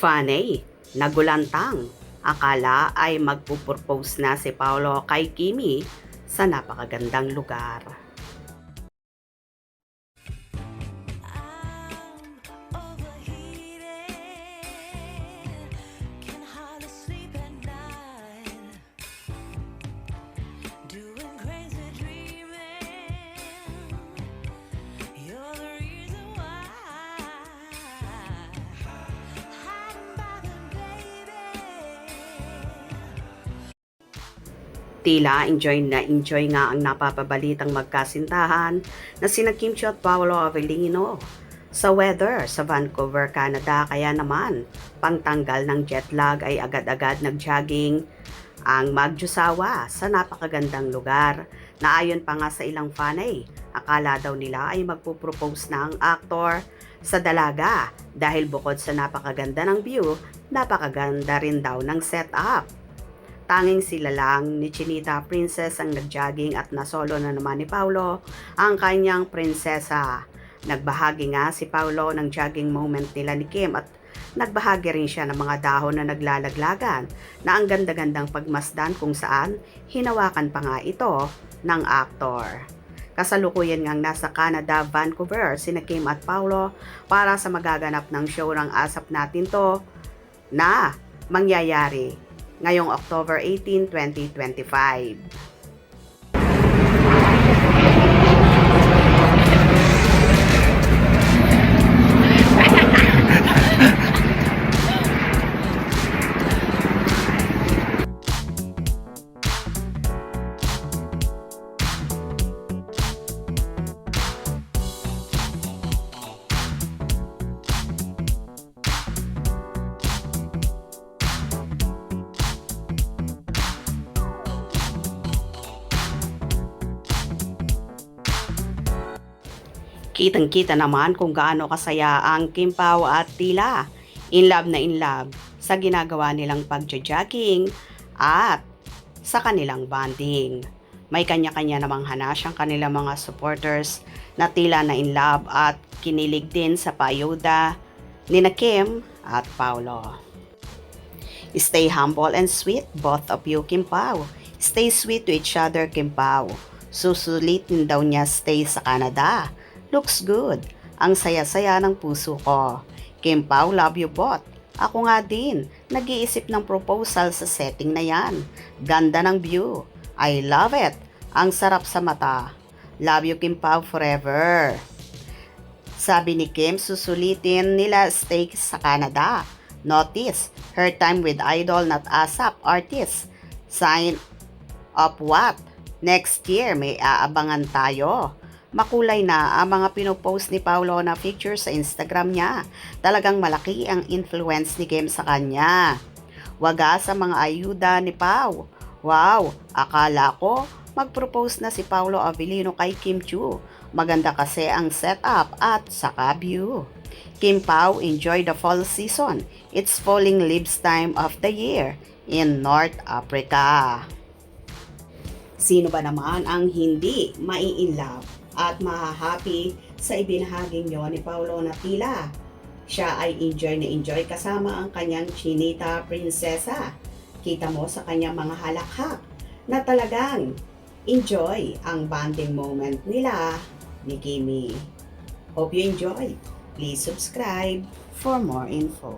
Funny, nagulantang. Akala ay magpupropose na si Paolo kay Kimi sa napakagandang lugar. Tila enjoy nga ang napapabalitang magkasintahan na sina Kim Chiu at Paolo Avellino sa weather sa Vancouver, Canada. Kaya naman, pangtanggal ng jet lag ay agad-agad nag-jogging ang magjusawa sa napakagandang lugar na ayon pa nga sa ilang fanay, akala daw nila ay magpupropose na ang aktor sa dalaga dahil bukod sa napakaganda ng view, napakaganda rin daw ng setup. Tanging sila lang ni Chinita Princess ang nag-jogging at nasolo na naman ni Paolo ang kanyang prinsesa. Nagbahagi nga si Paolo ng jogging moment nila ni Kim at nagbahagi rin siya ng mga dahon na naglalaglagan na ang ganda-gandang pagmasdan kung saan hinawakan pa nga ito ng aktor. Kasalukuyan ngang nasa Canada, Vancouver, sina Kim at Paolo para sa magaganap ng show ng Asap Natin To na mangyayari ngayong October 18, 2025. Kitang-kita naman kung gaano kasaya ang Kim Pao at Tila. In love sa ginagawa nilang pagja-jogging at sa kanilang bonding. May kanya-kanya namang hanas ang kanilang mga supporters na tila na in love at kinilig din sa payuda ni na Kim at Paolo. Stay humble and sweet, both of you, Kim Pao. Stay sweet to each other, Kim Pao. Susulitin daw niya stay sa Canada. Looks good. Ang saya-saya ng puso ko. Kim Pao, love you both. Ako nga din, nag-iisip ng proposal sa setting na yan. Ganda ng view. I love it. Ang sarap sa mata. Love you, Kim Pao, forever. Sabi ni Kim, susulitin nila stay sa Canada. Notice, her time with idol not ASAP artist. Sign of what? Next year, may aabangan tayo. Makulay na ang mga pinopost ni Paolo na pictures sa Instagram niya. Talagang malaki ang influence ni Kim sa kanya. Wagas sa mga ayuda ni Pao. Wow, akala ko mag-propose na si Paolo Avellino kay Kim Chiu. Maganda kasi ang setup at saka view. Kim Pao, enjoy the fall season. It's falling leaves time of the year in North Africa. Sino ba naman ang hindi mai-inlove at mahahappy sa ibinahaging nyo ni Paolo na tila siya ay enjoy na enjoy kasama ang kanyang Chinita Prinsesa. Kita mo sa kanyang mga halakhak na talagang enjoy ang bonding moment nila ni Kimi. Hope you enjoy. Please subscribe for more info.